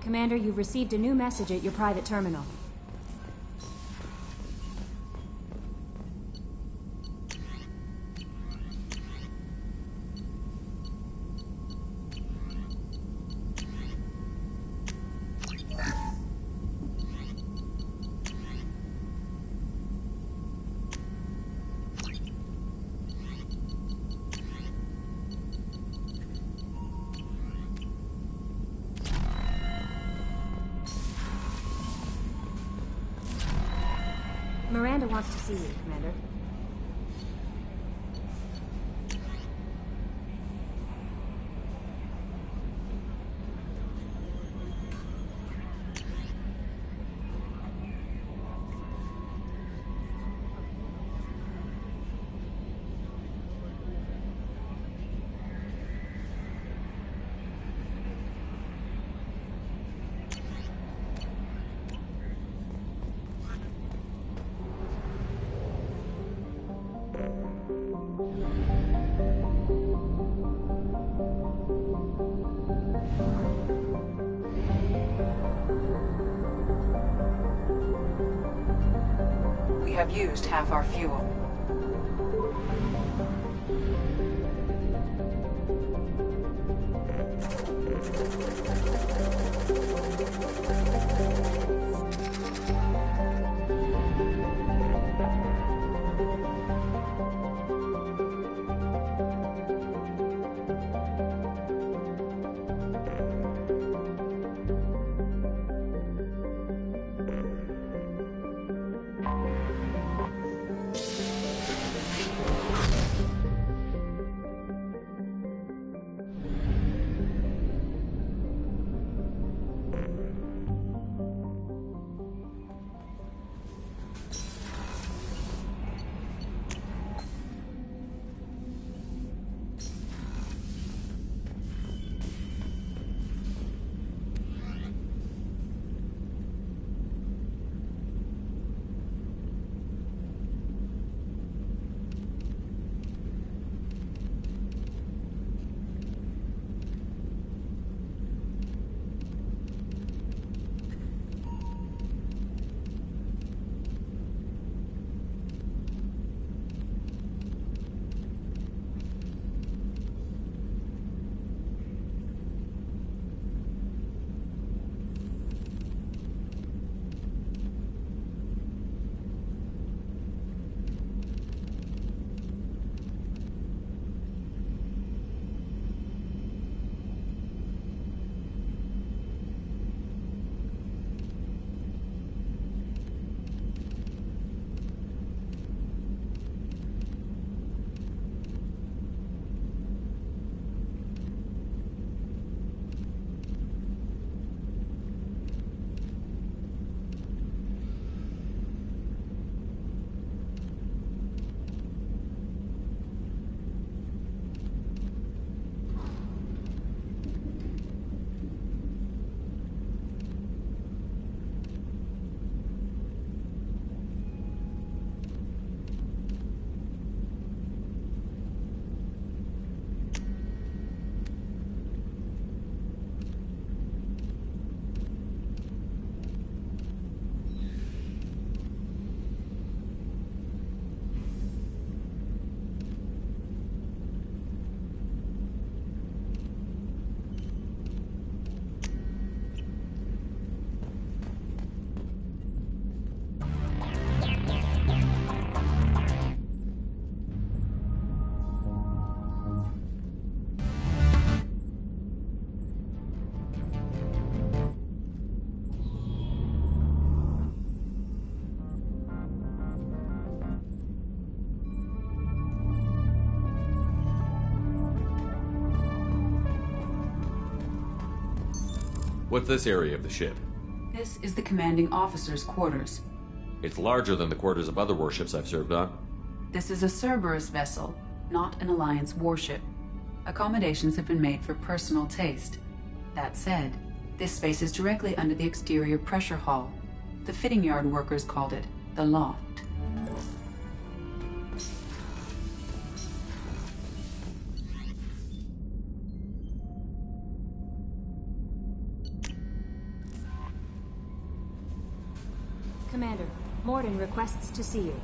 Commander, you've received a new message at your private terminal. Miranda wants to see you, Commander. We have used half our fuel. What's this area of the ship? This is the commanding officer's quarters. It's larger than the quarters of other warships I've served on. This is a Cerberus vessel, not an Alliance warship. Accommodations have been made for personal taste. That said, this space is directly under the exterior pressure hull. The fitting yard workers called it the loft. Morden requests to see you.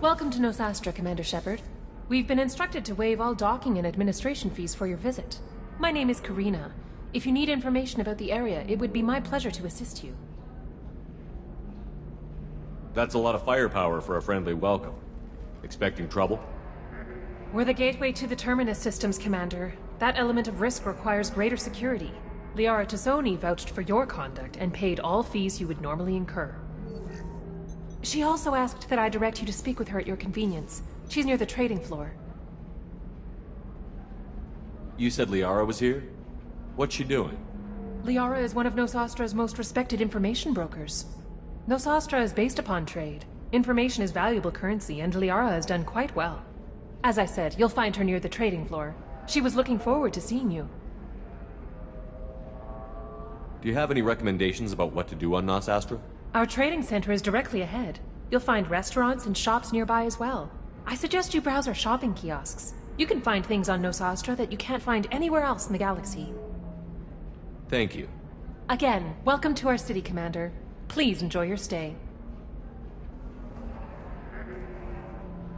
Welcome to Nosastra, Commander Shepard. We've been instructed to waive all docking and administration fees for your visit. My name is Karina. If you need information about the area, it would be my pleasure to assist you. That's a lot of firepower for a friendly welcome. Expecting trouble? We're the gateway to the Terminus systems, Commander. That element of risk requires greater security. Liara Tassoni vouched for your conduct and paid all fees you would normally incur. She also asked that I direct you to speak with her at your convenience. She's near the trading floor. You said Liara was here? What's she doing? Liara is one of Nosastra's most respected information brokers. Nosastra is based upon trade. Information is valuable currency, and Liara has done quite well. As I said, you'll find her near the trading floor. She was looking forward to seeing you. Do you have any recommendations about what to do on Nosastra? Our trading center is directly ahead. You'll find restaurants and shops nearby as well. I suggest you browse our shopping kiosks. You can find things on Nosastra that you can't find anywhere else in the galaxy. Thank you. Again, welcome to our city, Commander. Please enjoy your stay.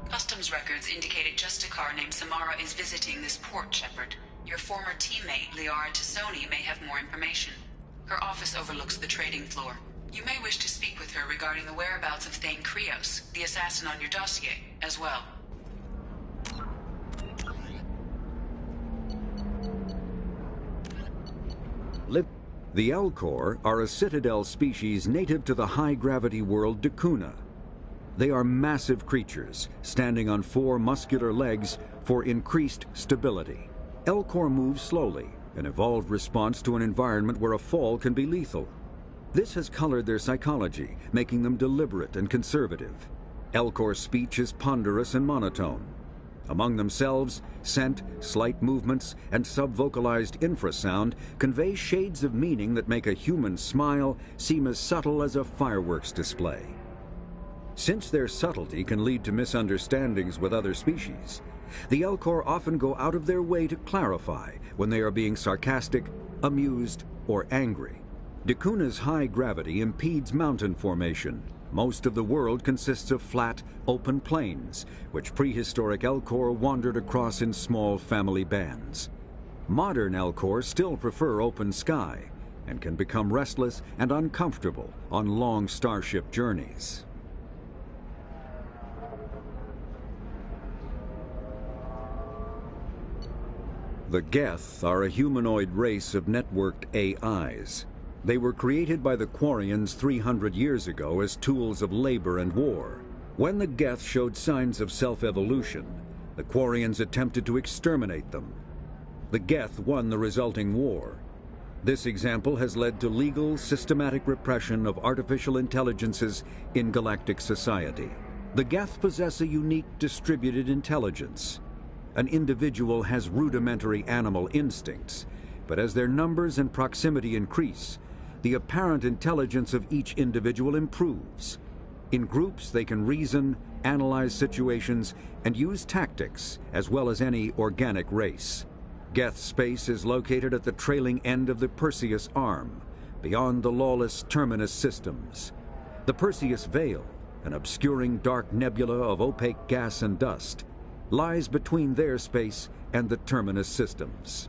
Customs records indicated just a car named Samara is visiting this port, Shepard. Your former teammate, Liara Tassoni, may have more information. Her office overlooks the trading floor. You may wish to speak with her regarding the whereabouts of Thane Krios, the assassin on your dossier, as well. The Elcor are a citadel species native to the high-gravity world Dakuna. They are massive creatures, standing on 4 muscular legs for increased stability. Elcor move slowly, an evolved response to an environment where a fall can be lethal. This has colored their psychology, making them deliberate and conservative. Elcor's speech is ponderous and monotone. Among themselves, scent, slight movements, and sub-vocalized infrasound convey shades of meaning that make a human smile seem as subtle as a fireworks display. Since their subtlety can lead to misunderstandings with other species, the Elcor often go out of their way to clarify when they are being sarcastic, amused, or angry. Dakuna's high gravity impedes mountain formation. Most of the world consists of flat, open plains, which prehistoric Elcor wandered across in small family bands. Modern Elcor still prefer open sky, and can become restless and uncomfortable on long starship journeys. The Geth are a humanoid race of networked AIs. They were created by the Quarians 300 years ago as tools of labor and war. When the Geth showed signs of self-evolution, the Quarians attempted to exterminate them. The Geth won the resulting war. This example has led to legal, systematic repression of artificial intelligences in galactic society. The Geth possess a unique distributed intelligence. An individual has rudimentary animal instincts, but as their numbers and proximity increase, the apparent intelligence of each individual improves. In groups, they can reason, analyze situations, and use tactics, as well as any organic race. Geth space is located at the trailing end of the Perseus Arm, beyond the lawless Terminus systems. The Perseus Veil, an obscuring dark nebula of opaque gas and dust, lies between their space and the Terminus systems.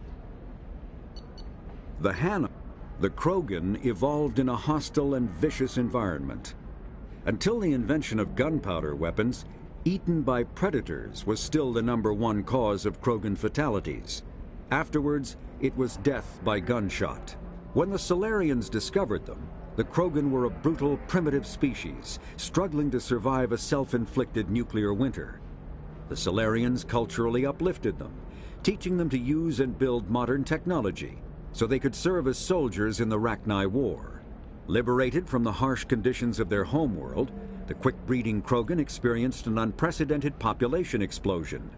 The Krogan evolved in a hostile and vicious environment. Until the invention of gunpowder weapons, eaten by predators was still the #1 cause of Krogan fatalities. Afterwards, it was death by gunshot. When the Solarians discovered them, the Krogan were a brutal, primitive species, struggling to survive a self-inflicted nuclear winter. The Solarians culturally uplifted them, teaching them to use and build modern technology, so they could serve as soldiers in the Rachni War. Liberated from the harsh conditions of their homeworld, the quick-breeding Krogan experienced an unprecedented population explosion.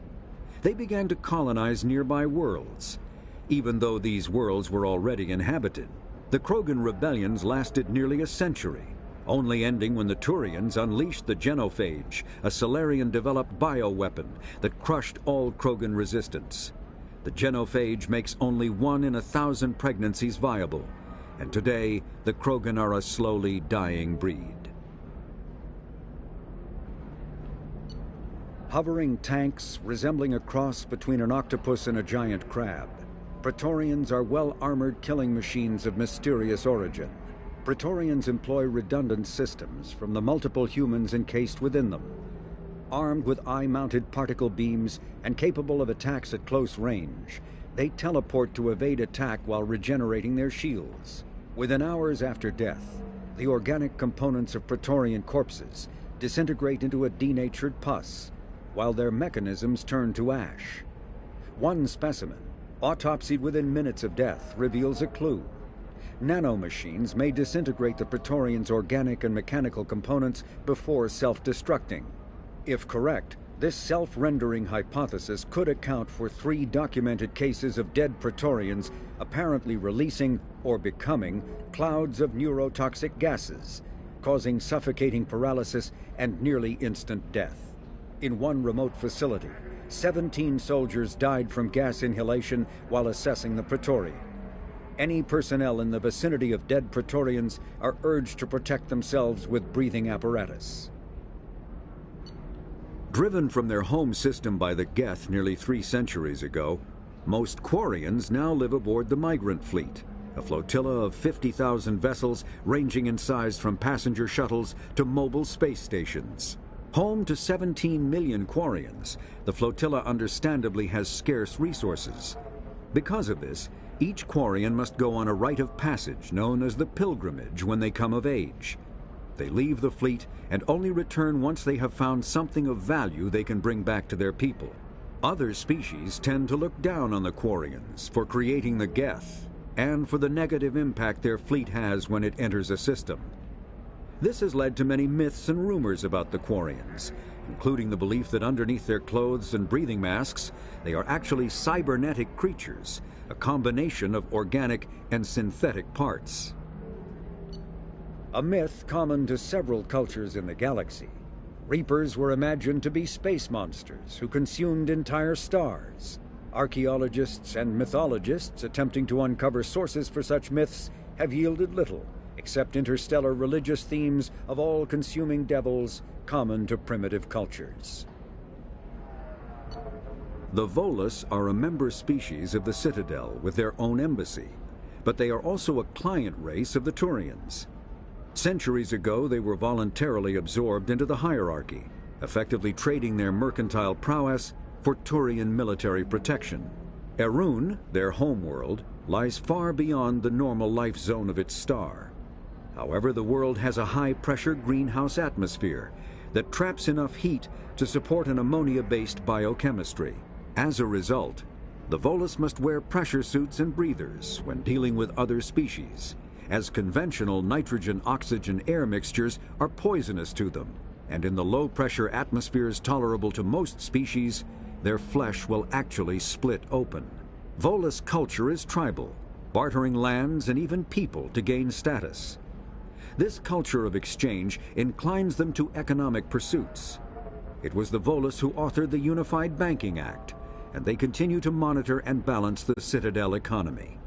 They began to colonize nearby worlds. Even though these worlds were already inhabited, the Krogan rebellions lasted nearly a century, only ending when the Turians unleashed the Genophage, a Solarian-developed bioweapon that crushed all Krogan resistance. The Genophage makes only 1 in 1,000 pregnancies viable, and today the Krogan are a slowly dying breed. Hovering tanks resembling a cross between an octopus and a giant crab, Praetorians are well-armored killing machines of mysterious origin. Praetorians employ redundant systems from the multiple humans encased within them. Armed with eye-mounted particle beams and capable of attacks at close range, they teleport to evade attack while regenerating their shields. Within hours after death, the organic components of Praetorian corpses disintegrate into a denatured pus, while their mechanisms turn to ash. One specimen, autopsied within minutes of death, reveals a clue. Nanomachines may disintegrate the Praetorians' organic and mechanical components before self-destructing. If correct, this self-rendering hypothesis could account for 3 documented cases of dead Praetorians apparently releasing or becoming clouds of neurotoxic gases, causing suffocating paralysis and nearly instant death. In one remote facility, 17 soldiers died from gas inhalation while assessing the Praetorian. Any personnel in the vicinity of dead Praetorians are urged to protect themselves with breathing apparatus. Driven from their home system by the Geth nearly 3 centuries ago, most Quarians now live aboard the migrant fleet, a flotilla of 50,000 vessels ranging in size from passenger shuttles to mobile space stations. Home to 17 million Quarians, the flotilla understandably has scarce resources. Because of this, each Quarian must go on a rite of passage known as the pilgrimage when they come of age. They leave the fleet and only return once they have found something of value they can bring back to their people. Other species tend to look down on the Quarians for creating the Geth and for the negative impact their fleet has when it enters a system. This has led to many myths and rumors about the Quarians, including the belief that underneath their clothes and breathing masks, they are actually cybernetic creatures, a combination of organic and synthetic parts. A myth common to several cultures in the galaxy. Reapers were imagined to be space monsters who consumed entire stars. Archaeologists and mythologists attempting to uncover sources for such myths have yielded little, except interstellar religious themes of all-consuming devils common to primitive cultures. The Volus are a member species of the Citadel with their own embassy, but they are also a client race of the Turians. Centuries ago, they were voluntarily absorbed into the hierarchy, effectively trading their mercantile prowess for Turian military protection. Erun, their homeworld, lies far beyond the normal life zone of its star. However, the world has a high-pressure greenhouse atmosphere that traps enough heat to support an ammonia-based biochemistry. As a result, The Volus must wear pressure suits and breathers when dealing with other species, as conventional nitrogen-oxygen air mixtures are poisonous to them, and in the low-pressure atmospheres tolerable to most species, their flesh will actually split open. Volus culture is tribal, bartering lands and even people to gain status. This culture of exchange inclines them to economic pursuits. It was the Volus who authored the Unified Banking Act, and they continue to monitor and balance the Citadel economy.